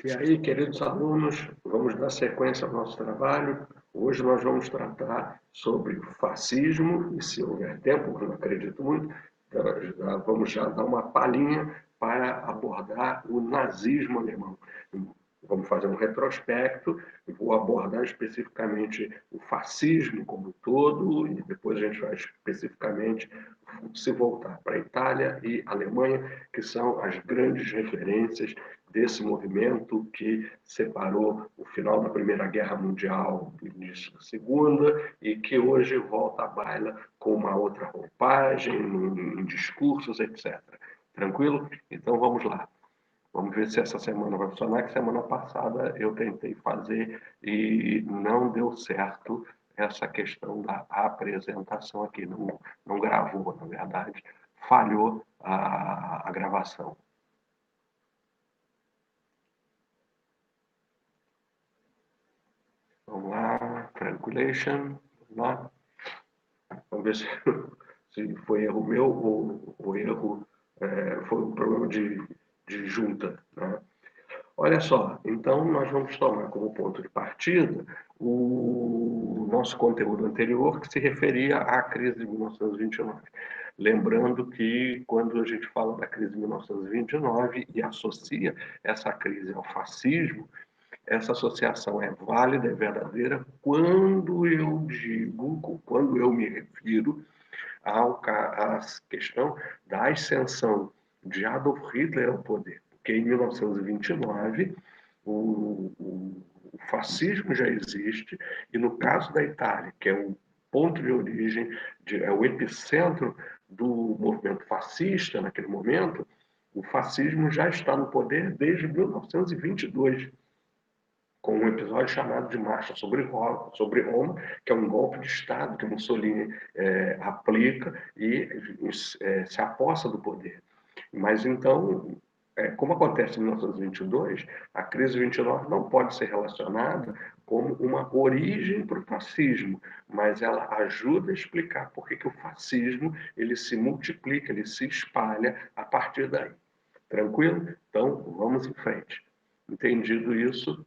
E aí, queridos alunos, vamos dar sequência ao nosso trabalho. Hoje nós vamos tratar sobre o fascismo, e se houver tempo, eu não acredito muito, vamos já dar uma palhinha para abordar o nazismo alemão. Vamos fazer um retrospecto, vou abordar especificamente o fascismo como um todo, e depois a gente vai especificamente se voltar para a Itália e Alemanha, que são as grandes referências desse movimento que separou o final da Primeira Guerra Mundial do início da Segunda e que hoje volta à baila com uma outra roupagem, em discursos, etc. Tranquilo? Então vamos lá. Vamos ver se essa semana vai funcionar, que semana passada eu tentei fazer e não deu certo essa questão da apresentação aqui. Não gravou, na verdade, falhou a gravação. Vamos lá, tranquilation, vamos lá. Vamos ver se foi erro meu ou erro foi um problema de junta. Né? Olha só, então nós vamos tomar como ponto de partida o nosso conteúdo anterior que se referia à crise de 1929. Lembrando que quando a gente fala da crise de 1929 e associa essa crise ao fascismo, essa associação é válida, é verdadeira, quando eu digo, quando eu me refiro à questão da ascensão de Adolf Hitler ao poder. Porque em 1929 o fascismo já existe, e no caso da Itália, que é um ponto de origem, é o epicentro do movimento fascista naquele momento, o fascismo já está no poder desde 1922 com um episódio chamado de Marcha sobre Roma, que é um golpe de Estado que Mussolini aplica e se aposta do poder. Mas então, como acontece em 1922, a crise de 29 não pode ser relacionada como uma origem para o fascismo, mas ela ajuda a explicar por que o fascismo ele se multiplica, ele se espalha a partir daí. Tranquilo? Então, vamos em frente. Entendido isso,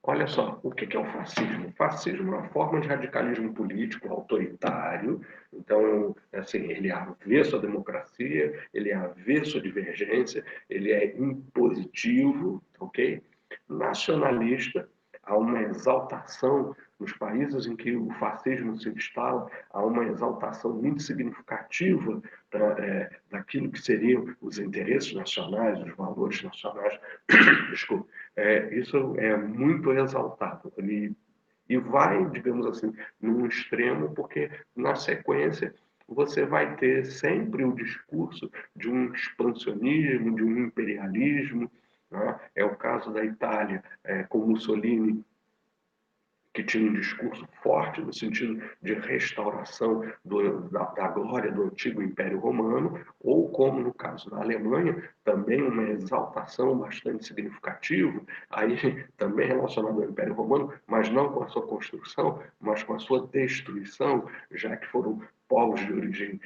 olha só, o que é o fascismo? O fascismo é uma forma de radicalismo político autoritário. Então, assim, ele é avesso à democracia, ele é avesso à divergência, ele é impositivo, ok? Nacionalista, há uma exaltação nos países em que o fascismo se instala, há uma exaltação muito significativa daquilo que seriam os interesses nacionais, os valores nacionais. Desculpa. Isso é muito exaltado. E vai, digamos assim, num extremo, porque na sequência você vai ter sempre o discurso de um expansionismo, de um imperialismo. Né? É o caso da Itália, com Mussolini, que tinha um discurso forte no sentido de restauração da glória do antigo Império Romano, ou como no caso da Alemanha, também uma exaltação bastante significativa, aí também relacionado ao Império Romano, mas não com a sua construção, mas com a sua destruição, já que foram povos de origem,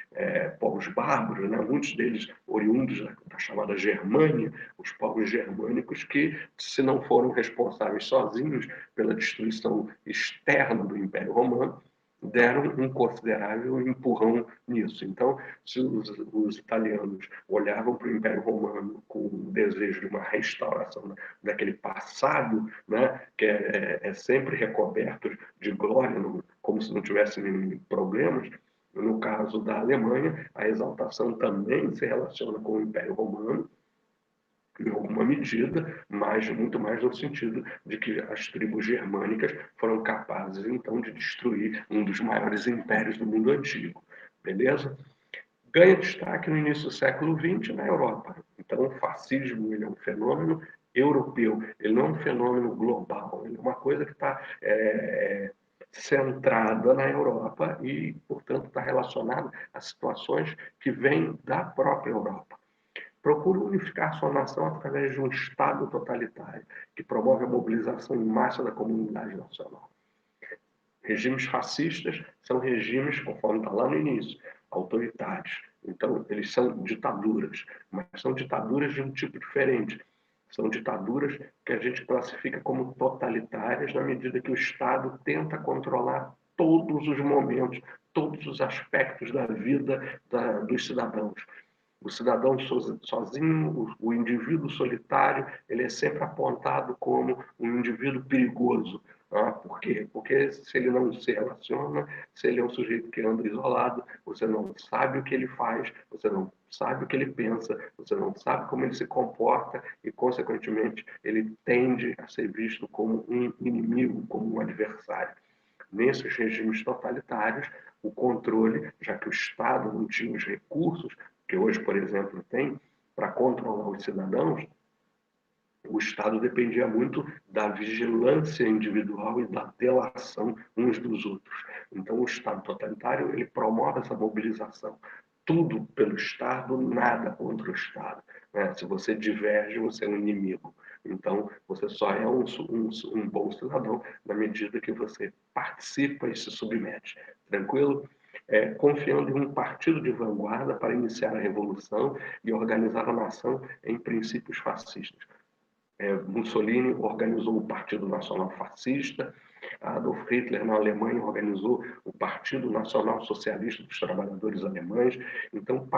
povos bárbaros, né? Muitos deles oriundos da chamada Germânia, os povos germânicos que, se não foram responsáveis sozinhos pela destruição externa do Império Romano, deram um considerável empurrão nisso. Então, se os italianos olhavam para o Império Romano com o desejo de uma restauração daquele passado, né, que é sempre recoberto de glória, como se não tivesse problemas, no caso da Alemanha, a exaltação também se relaciona com o Império Romano, em alguma medida, mas muito mais no sentido de que as tribos germânicas foram capazes, então, de destruir um dos maiores impérios do mundo antigo. Beleza? Ganha destaque no início do século XX na Europa. Então, o fascismo ele é um fenômeno europeu, ele não é um fenômeno global, ele é uma coisa que está centrada na Europa e, portanto, está relacionada a situações que vêm da própria Europa. Procura unificar sua nação através de um Estado totalitário, que promove a mobilização em massa da comunidade nacional. Regimes fascistas são regimes, conforme está lá no início, autoritários. Então, eles são ditaduras, mas são ditaduras de um tipo diferente. São ditaduras que a gente classifica como totalitárias na medida que o Estado tenta controlar todos os momentos, todos os aspectos da vida dos cidadãos. O cidadão sozinho, o indivíduo solitário, ele é sempre apontado como um indivíduo perigoso. Por quê? Porque se ele não se relaciona, se ele é um sujeito que anda isolado, você não sabe o que ele faz, você não sabe o que ele pensa, você não sabe como ele se comporta e, consequentemente, ele tende a ser visto como um inimigo, como um adversário. Nesses regimes totalitários, o controle, já que o Estado não tinha os recursos que hoje, por exemplo, tem para controlar os cidadãos, o Estado dependia muito da vigilância individual e da delação uns dos outros. Então, o Estado totalitário ele promove essa mobilização. Tudo pelo Estado, nada contra o Estado. Né? Se você diverge, você é um inimigo. Então, você só é um bom cidadão na medida que você participa e se submete. Tranquilo? Confiando em um partido de vanguarda para iniciar a revolução e organizar a nação em princípios fascistas. Mussolini organizou o Partido Nacional Fascista, Adolf Hitler na Alemanha organizou o Partido Nacional Socialista dos Trabalhadores Alemães. Então,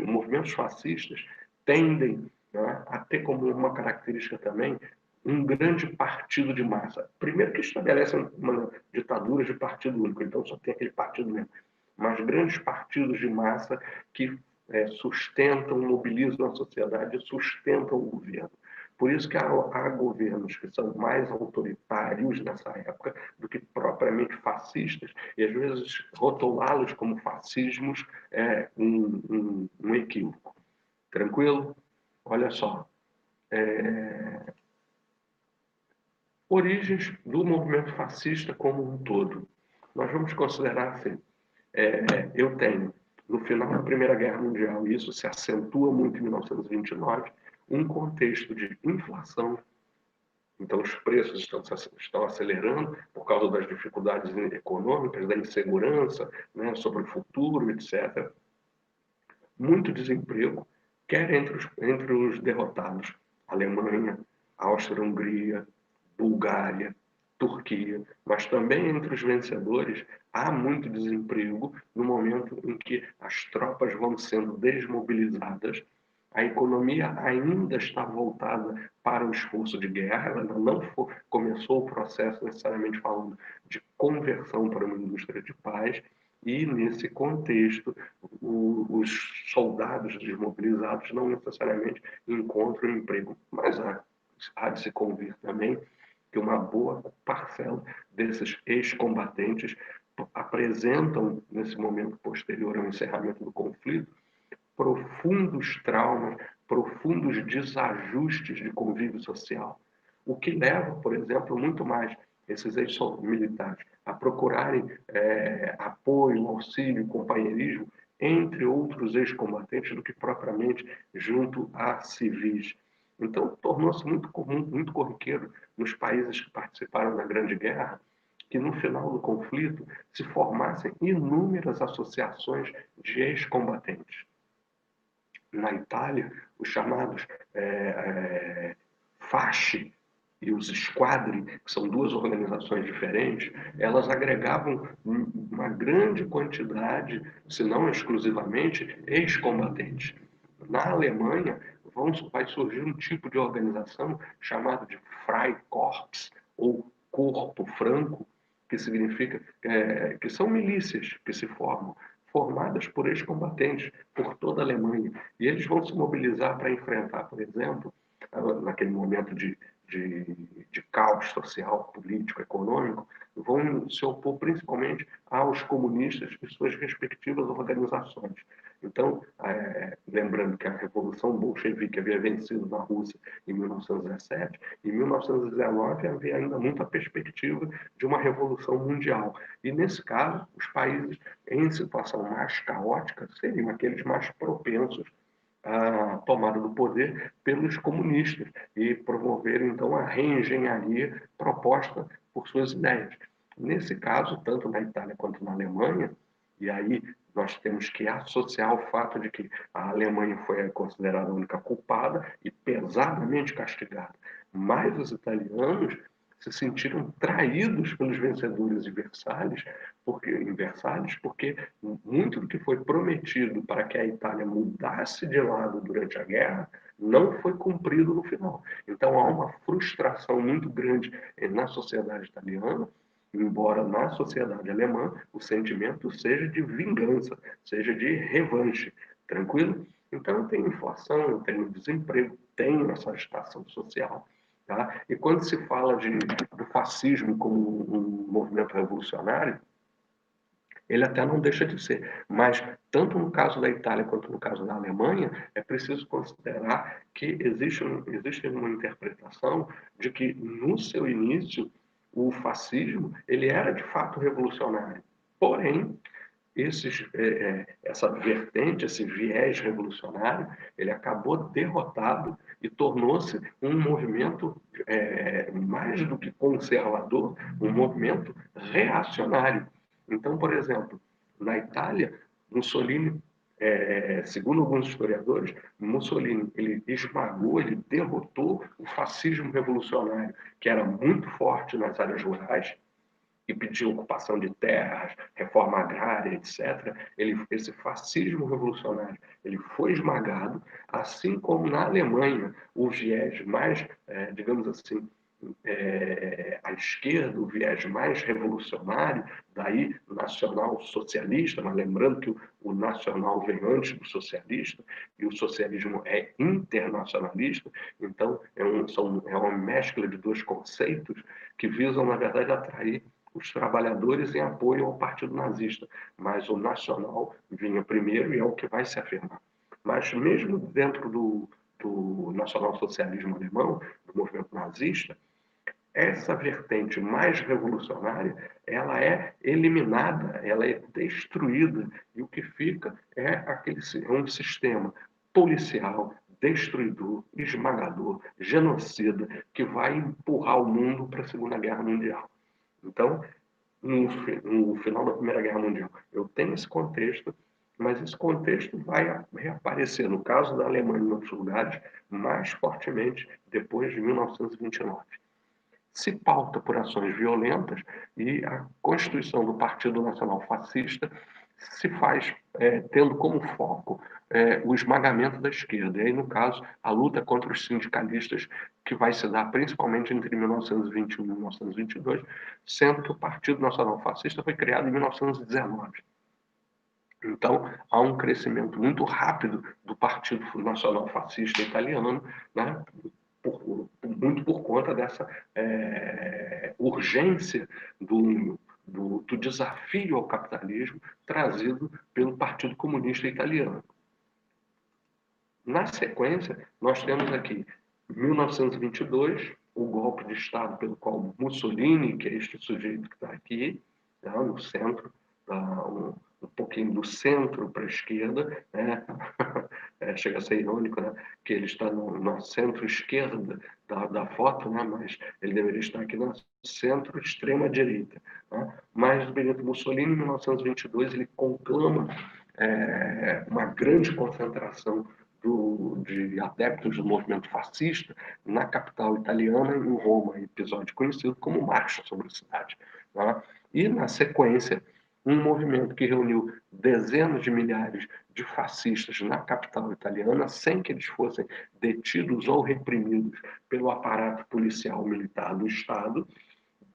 movimentos fascistas tendem, né, a ter como uma característica também um grande partido de massa. Primeiro que estabelecem uma ditadura de partido único, então só tem aquele partido mesmo. Mas grandes partidos de massa que sustentam, mobilizam a sociedade, sustentam o governo. Por isso que há governos que são mais autoritários nessa época do que propriamente fascistas, e às vezes rotulá-los como fascismos é um equívoco. Tranquilo? Olha só. Origens do movimento fascista como um todo. Nós vamos considerar assim, eu tenho, no final da Primeira Guerra Mundial, e isso se acentua muito em 1929, um contexto de inflação. Então, os preços estão acelerando por causa das dificuldades econômicas, da insegurança, né, sobre o futuro, etc. Muito desemprego, quer entre os derrotados, Alemanha, Áustria-Hungria, Bulgária, Turquia, mas também entre os vencedores, há muito desemprego no momento em que as tropas vão sendo desmobilizadas, a economia ainda está voltada para o esforço de guerra, ela não começou o processo, necessariamente falando, de conversão para uma indústria de paz, e, nesse contexto, os soldados desmobilizados não necessariamente encontram emprego, mas há de se convir também que uma boa parcela desses ex-combatentes apresentam, nesse momento posterior ao encerramento do conflito, profundos traumas, profundos desajustes de convívio social, o que leva, por exemplo, muito mais esses ex-militares a procurarem apoio, auxílio, companheirismo entre outros ex-combatentes do que propriamente junto a civis. Então, tornou-se muito comum, muito corriqueiro nos países que participaram da Grande Guerra, que no final do conflito se formassem inúmeras associações de ex-combatentes. Na Itália, os chamados Fasci e os Squadri, que são duas organizações diferentes, elas agregavam uma grande quantidade, se não exclusivamente, ex-combatentes. Na Alemanha, vai surgir um tipo de organização chamado de Freikorps, ou Corpo Franco, que significa que são milícias que se formam, formadas por ex-combatentes por toda a Alemanha. E eles vão se mobilizar para enfrentar, por exemplo, naquele momento de caos social, político, econômico, vão se opor principalmente aos comunistas e suas respectivas organizações. Então, lembrando que a Revolução Bolchevique havia vencido na Rússia em 1917, em 1919 havia ainda muita perspectiva de uma revolução mundial. E, nesse caso, os países em situação mais caótica seriam aqueles mais propensos à tomada do poder pelos comunistas e promover, então, a reengenharia proposta por suas ideias. Nesse caso, tanto na Itália quanto na Alemanha, E aí nós temos que associar o fato de que a Alemanha foi considerada a única culpada e pesadamente castigada. Mas os italianos se sentiram traídos pelos vencedores em Versalhes, porque muito do que foi prometido para que a Itália mudasse de lado durante a guerra não foi cumprido no final. Então há uma frustração muito grande na sociedade italiana, embora na sociedade alemã o sentimento seja de vingança, seja de revanche, tranquilo? Então eu tenho inflação, eu tenho desemprego, tenho essa agitação social. Tá? E quando se fala do fascismo como um movimento revolucionário, ele até não deixa de ser. Mas, tanto no caso da Itália quanto no caso da Alemanha, é preciso considerar que existe uma interpretação de que, no seu início, o fascismo ele era de fato revolucionário. Porém, essa vertente, esse viés revolucionário, ele acabou derrotado e tornou-se um movimento mais do que conservador, um movimento reacionário. Então, por exemplo, na Itália, Mussolini, segundo alguns historiadores, Mussolini ele esmagou, ele derrotou o fascismo revolucionário, que era muito forte nas áreas rurais, que pediu ocupação de terras, reforma agrária, etc. Esse fascismo revolucionário ele foi esmagado, assim como na Alemanha o viés mais, digamos assim, à esquerda, o viés mais revolucionário, daí nacional socialista, mas lembrando que o nacional vem antes do socialista, e o socialismo é internacionalista, então é uma mescla de dois conceitos que visam, na verdade, atrair os trabalhadores em apoio ao partido nazista, mas o nacional vinha primeiro e é o que vai se afirmar. Mas mesmo dentro do nacional-socialismo alemão, do movimento nazista, essa vertente mais revolucionária, ela é eliminada, ela é destruída, e o que fica é um sistema policial, destruidor, esmagador, genocida, que vai empurrar o mundo para a Segunda Guerra Mundial. Então, no final da Primeira Guerra Mundial, eu tenho esse contexto, mas esse contexto vai reaparecer, no caso da Alemanha e em outros lugares, mais fortemente depois de 1929. Se pauta por ações violentas e a constituição do Partido Nacional Fascista se faz tendo como foco o esmagamento da esquerda. E aí, no caso, a luta contra os sindicalistas, que vai se dar principalmente entre 1921 e 1922, sendo que o Partido Nacional Fascista foi criado em 1919. Então, há um crescimento muito rápido do Partido Nacional Fascista italiano, né, muito por conta dessa urgência do desafio ao capitalismo trazido pelo Partido Comunista Italiano. Na sequência, nós temos aqui 1922, o golpe de Estado pelo qual Mussolini, que é este sujeito que está aqui, tá, no centro, um pouquinho do centro para a esquerda, né? Chega a ser irônico, né? Que ele está na centro-esquerda da foto, né? Mas ele deveria estar aqui na centro-extrema-direita. Né? Mas Benito Mussolini, em 1922, ele conclama uma grande concentração de adeptos do movimento fascista na capital italiana, em Roma, episódio conhecido como Marcha sobre a Cidade. Né? E, na sequência, um movimento que reuniu dezenas de milhares de fascistas na capital italiana, sem que eles fossem detidos ou reprimidos pelo aparato policial militar do Estado,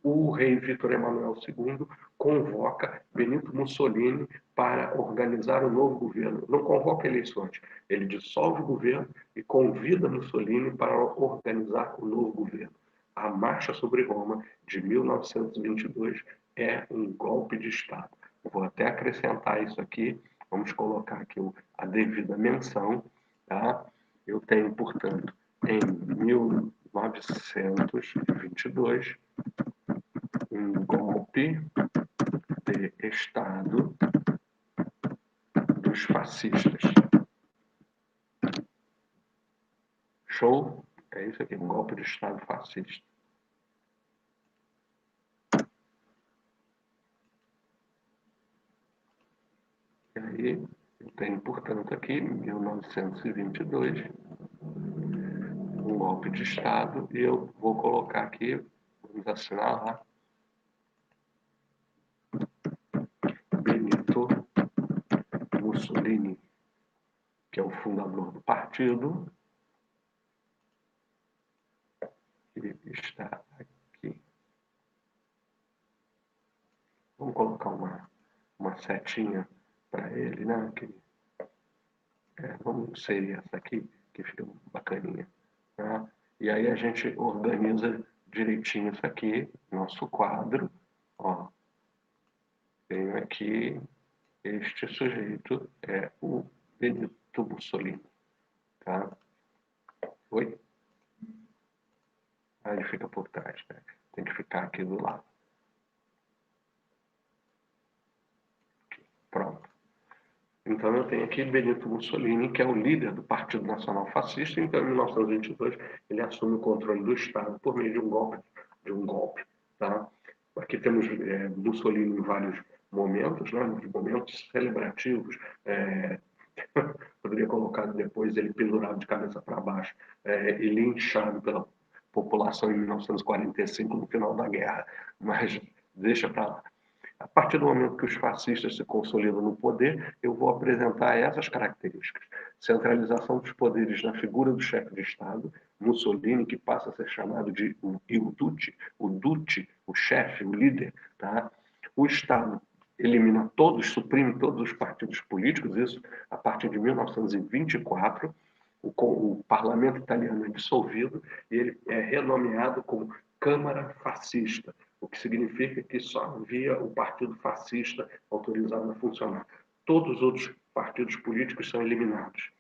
o rei Vítor Emanuel II convoca Benito Mussolini para organizar o novo governo. Não convoca eleições, ele dissolve o governo e convida Mussolini para organizar o novo governo. A Marcha sobre Roma, de 1922, é um golpe de Estado. Vou até acrescentar isso aqui, vamos colocar aqui a devida menção. Tá? Eu tenho, portanto, em 1922, um golpe de Estado dos fascistas. Show? É isso aqui, um golpe de Estado fascista. E eu tenho, portanto, aqui, 1922, um golpe de Estado, e eu vou colocar aqui, vamos assinar lá, Benito Mussolini, que é o fundador do partido, que está aqui. Vamos colocar uma setinha para ele, né? Vamos ser essa aqui, que fica bacaninha. Tá? E aí a gente organiza direitinho isso aqui, nosso quadro. Ó, tenho aqui, este sujeito é o Benito Mussolini. Tá? Oi? Aí ele fica por trás, né? Tem que ficar aqui do lado. Pronto. Então eu tenho aqui Benito Mussolini, que é o líder do Partido Nacional Fascista. Então, em 1922, ele assume o controle do Estado por meio de um golpe, tá? Aqui temos Mussolini em vários momentos, né? Momentos celebrativos. Poderia colocar depois ele pendurado de cabeça para baixo e linchado pela população em 1945, no final da guerra. Mas deixa para lá. A partir do momento que os fascistas se consolidam no poder, eu vou apresentar essas características. Centralização dos poderes na figura do chefe de Estado, Mussolini, que passa a ser chamado de o Duce, o chefe, o líder. Tá? O Estado elimina todos, suprime todos os partidos políticos, isso a partir de 1924. O parlamento italiano é dissolvido e ele é renomeado como Câmara Fascista, o que significa que só havia o partido fascista autorizado a funcionar. Todos os outros partidos políticos são eliminados.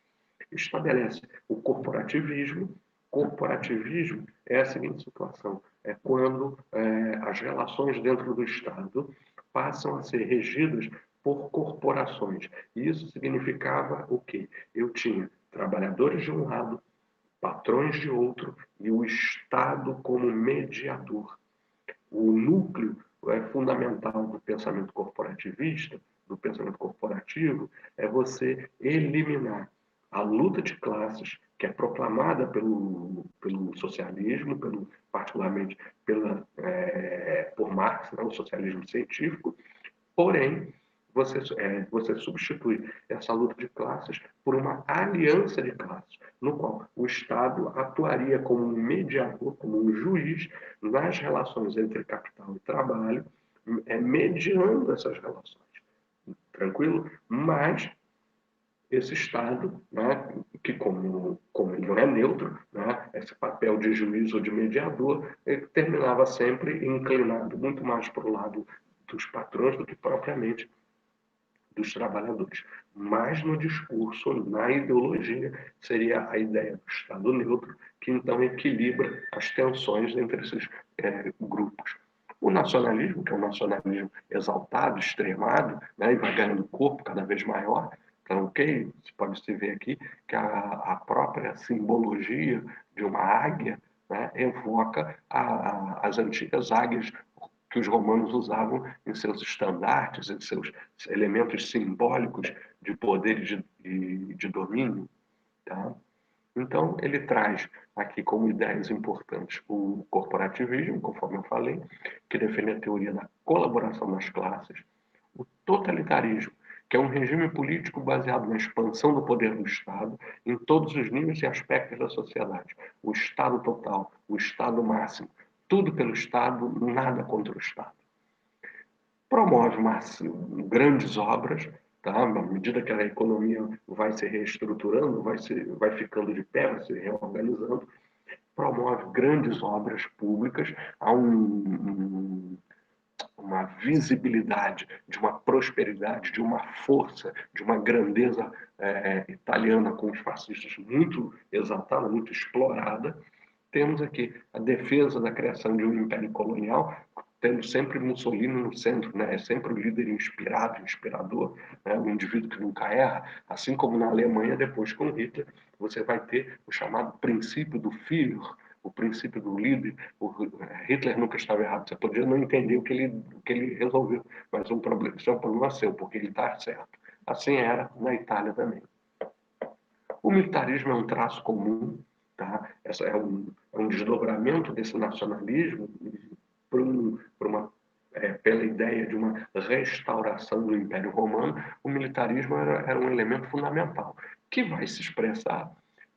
Estabelece o corporativismo. Corporativismo é a seguinte situação: é quando as relações dentro do Estado passam a ser regidas por corporações. E isso significava o quê? Eu tinha trabalhadores de um lado, patrões de outro, e o Estado como mediador. O núcleo fundamental do pensamento corporativista, do pensamento corporativo, é você eliminar a luta de classes, que é proclamada pelo socialismo, particularmente por Marx, né, o socialismo científico, porém, você substitui essa luta de classes por uma aliança de classes, no qual o Estado atuaria como um mediador, como um juiz nas relações entre capital e trabalho, mediando essas relações. Tranquilo? Mas esse Estado, né, que como ele não é neutro, né, esse papel de juiz ou de mediador, ele terminava sempre inclinado muito mais para o lado dos patrões do que propriamente dos trabalhadores. Mas no discurso, na ideologia, seria a ideia do Estado neutro, que então equilibra as tensões entre esses grupos. O nacionalismo, que é um nacionalismo exaltado, extremado, né, e vai ganhando corpo cada vez maior, então, ok, pode-se ver aqui que a própria simbologia de uma águia, né, evoca as antigas águias que os romanos usavam em seus estandartes, em seus elementos simbólicos de poder e de domínio. Tá? Então, ele traz aqui como ideias importantes o corporativismo, conforme eu falei, que defende a teoria da colaboração das classes, o totalitarismo, que é um regime político baseado na expansão do poder do Estado em todos os níveis e aspectos da sociedade. O Estado total, o Estado máximo, tudo pelo Estado, nada contra o Estado. Promove grandes obras, tá? À medida que a economia vai se reestruturando, vai ficando de pé, vai se reorganizando, promove grandes obras públicas, há uma visibilidade de uma prosperidade, de uma força, de uma grandeza italiana com os fascistas muito exaltada, muito explorada. Temos aqui a defesa da criação de um império colonial, tendo sempre Mussolini no centro, né? É sempre o líder inspirado, inspirador, né? O indivíduo que nunca erra, assim como na Alemanha, depois com Hitler, você vai ter o chamado princípio do Führer, o princípio do líder. Hitler nunca estava errado, você podia não entender o que ele resolveu, mas isso é um problema seu, porque ele está certo. assim era na Itália também. O militarismo é um traço comum, tá? Essa é um desdobramento desse nacionalismo pela ideia de uma restauração do Império Romano. O militarismo era um elemento fundamental, que vai se expressar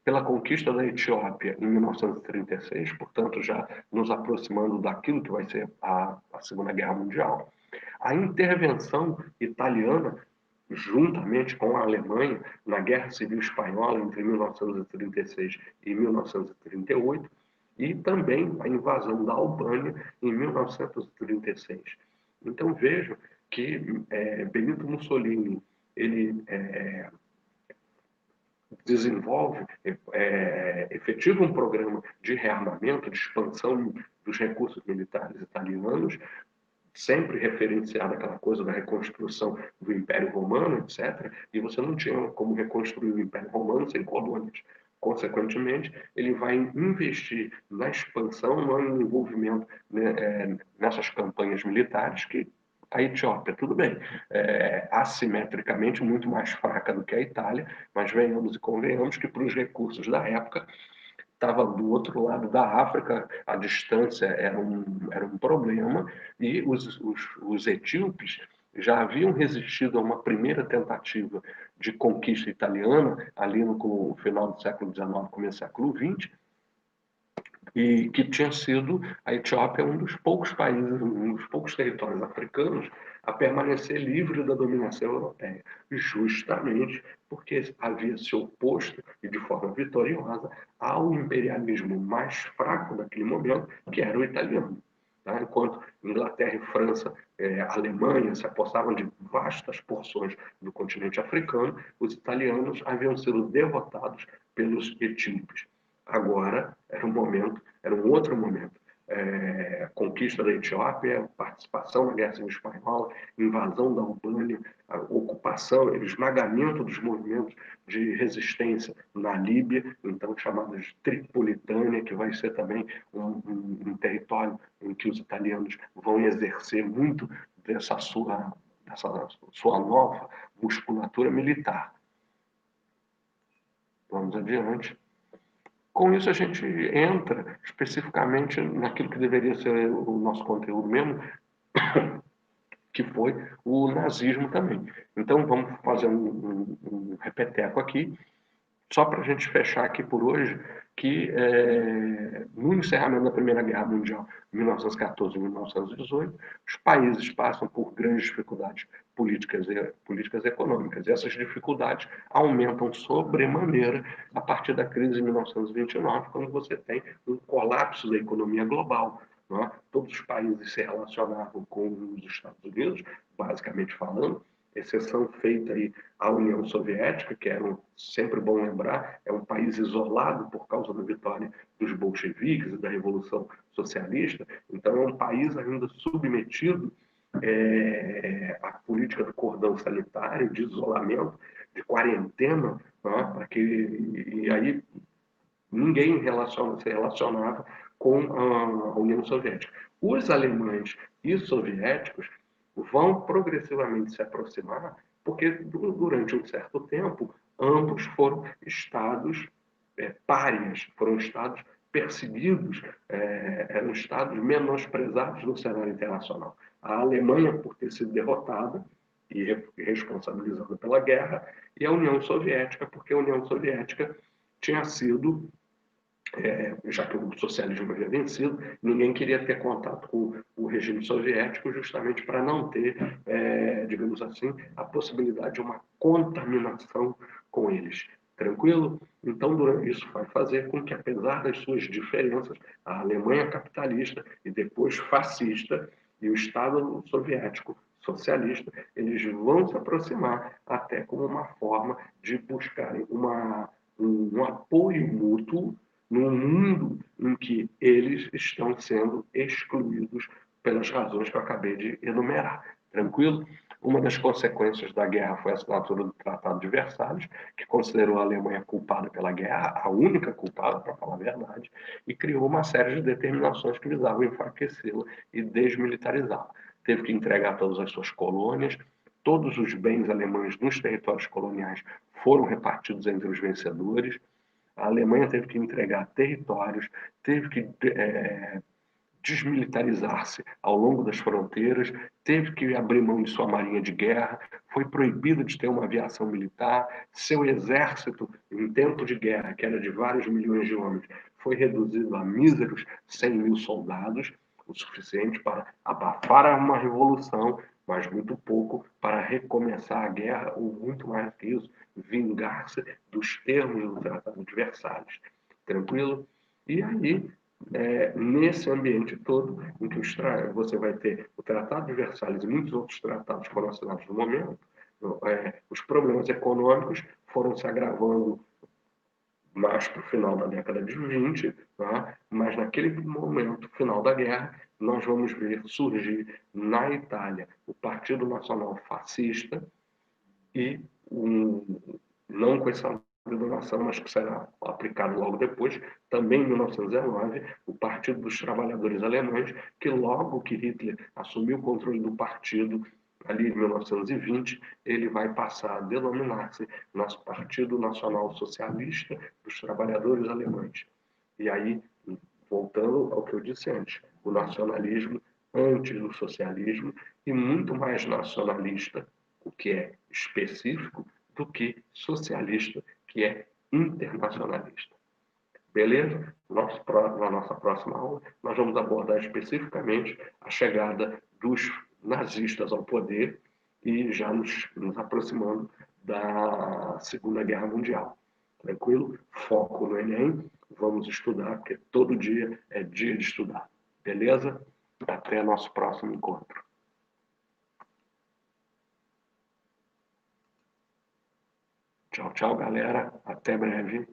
pela conquista da Etiópia em 1936, portanto, já nos aproximando daquilo que vai ser a Segunda Guerra Mundial. A intervenção italiana, juntamente com a Alemanha, na Guerra Civil Espanhola entre 1936 e 1938, e também a invasão da Albânia em 1936. Então vejo que Benito Mussolini ele desenvolve, efetiva um programa de rearmamento, de expansão dos recursos militares italianos, sempre referenciada aquela coisa da reconstrução do Império Romano, etc. E você não tinha como reconstruir o Império Romano sem colônias. Consequentemente, ele vai investir na expansão, no envolvimento, né, nessas campanhas militares que a Etiópia, tudo bem, assimetricamente muito mais fraca do que a Itália, mas venhamos e convenhamos que para os recursos da época estava do outro lado da África, a distância era um problema, e os etíopes já haviam resistido a uma primeira tentativa de conquista italiana, ali no final do século XIX, começo do século XX, e que tinha sido a Etiópia um dos poucos países, um dos poucos territórios africanos a permanecer livre da dominação europeia, justamente porque havia se oposto, e de forma vitoriosa, ao imperialismo mais fraco daquele momento, que era o italiano. Tá? Enquanto Inglaterra e França, Alemanha se apossavam de vastas porções do continente africano, os italianos haviam sido derrotados pelos etíopes. Agora era um outro momento. Conquista da Etiópia, participação na Guerra Civil Espanhola, invasão da Albânia, a ocupação, o esmagamento dos movimentos de resistência na Líbia, então chamada de Tripolitânia, que vai ser também um território em que os italianos vão exercer muito dessa sua nova musculatura militar. Vamos adiante. Com isso, a gente entra especificamente naquilo que deveria ser o nosso conteúdo mesmo, que foi o nazismo também. Então, vamos fazer um repeteco aqui, só para a gente fechar aqui por hoje, que no encerramento da Primeira Guerra Mundial, 1914 e 1918, os países passam por grandes dificuldades políticas e econômicas. E essas dificuldades aumentam sobremaneira a partir da crise de 1929, quando você tem um colapso da economia global. Não é? Todos os países se relacionavam com os Estados Unidos, basicamente falando, exceção feita aí à União Soviética, que era sempre bom lembrar, é um país isolado por causa da vitória dos bolcheviques e da Revolução Socialista, então é um país ainda submetido à política do cordão sanitário, de isolamento, de quarentena, né, para que e aí ninguém se relacionava com a União Soviética. Os alemães e os soviéticos vão progressivamente se aproximar, porque durante um certo tempo ambos foram estados párias, foram estados perseguidos, eram estados menosprezados no cenário internacional. A Alemanha, por ter sido derrotada e responsabilizada pela guerra, e a União Soviética, porque a União Soviética tinha sido já que o socialismo havia vencido, ninguém queria ter contato com o regime soviético justamente para não ter, digamos assim, a possibilidade de uma contaminação com eles. Tranquilo? Então, isso vai fazer com que, apesar das suas diferenças, a Alemanha capitalista e depois fascista e o Estado soviético socialista, eles vão se aproximar até como uma forma de buscarem um apoio mútuo num mundo em que eles estão sendo excluídos pelas razões que eu acabei de enumerar. Tranquilo? Uma das consequências da guerra foi a assinatura do Tratado de Versalhes, que considerou a Alemanha culpada pela guerra, a única culpada, para falar a verdade, e criou uma série de determinações que visavam enfraquecê-la e desmilitarizá-la. Teve que entregar todas as suas colônias, todos os bens alemães nos territórios coloniais foram repartidos entre os vencedores. A Alemanha teve que entregar territórios, teve que desmilitarizar-se ao longo das fronteiras, teve que abrir mão de sua marinha de guerra, foi proibido de ter uma aviação militar, seu exército, em tempo de guerra, que era de vários milhões de homens, foi reduzido a míseros 100 mil soldados, o suficiente para abafar uma revolução, mas muito pouco para recomeçar a guerra, ou muito mais do que isso, vingar-se dos termos do Tratado de Versalhes. Tranquilo? E aí, nesse ambiente todo, em que você vai ter o Tratado de Versalhes e muitos outros tratados foram assinados no momento, os problemas econômicos foram se agravando mais para o final da década de 20, tá? Mas naquele momento, final da guerra, nós vamos ver surgir na Itália o Partido Nacional Fascista e não com essa denominação, mas que será aplicado logo depois, também em 1919, o Partido dos Trabalhadores Alemães, que logo que Hitler assumiu o controle do partido, ali em 1920, ele vai passar a denominar-se nosso Partido Nacional Socialista dos Trabalhadores Alemães. E aí, voltando ao que eu disse antes, o nacionalismo antes do socialismo e muito mais nacionalista, o que é específico, do que socialista, que é internacionalista. Beleza? Na nossa próxima aula, nós vamos abordar especificamente a chegada dos nazistas ao poder e já nos aproximando da Segunda Guerra Mundial. Tranquilo? Foco no Enem. Vamos estudar, porque todo dia é dia de estudar. Beleza? Até nosso próximo encontro. Tchau, tchau, galera. Até breve.